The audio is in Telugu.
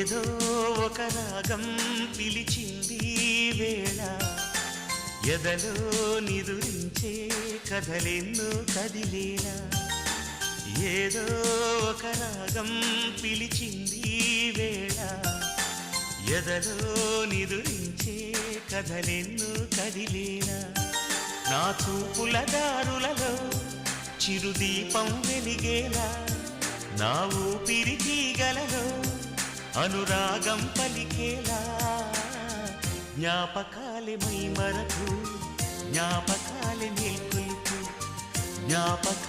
ఏదో ఒక రాగం పిలిచింది వేళ ఎదలో నిదురించే కథలెన్నో కదిలేలా ఏదో ఒక రాగం పిలిచింది వేళ ఎదలో నిదురించే కథలెన్నో కదిలేలా నా చూపుల దారులలో చిరుదీపం వెలిగేలా నా ఊపిరి తీగలలో అనురాగం పలికేలా జ్ఞాపకాలే మై మరకు జ్ఞాపకాలే మేల్కొల్పు జ్ఞాపక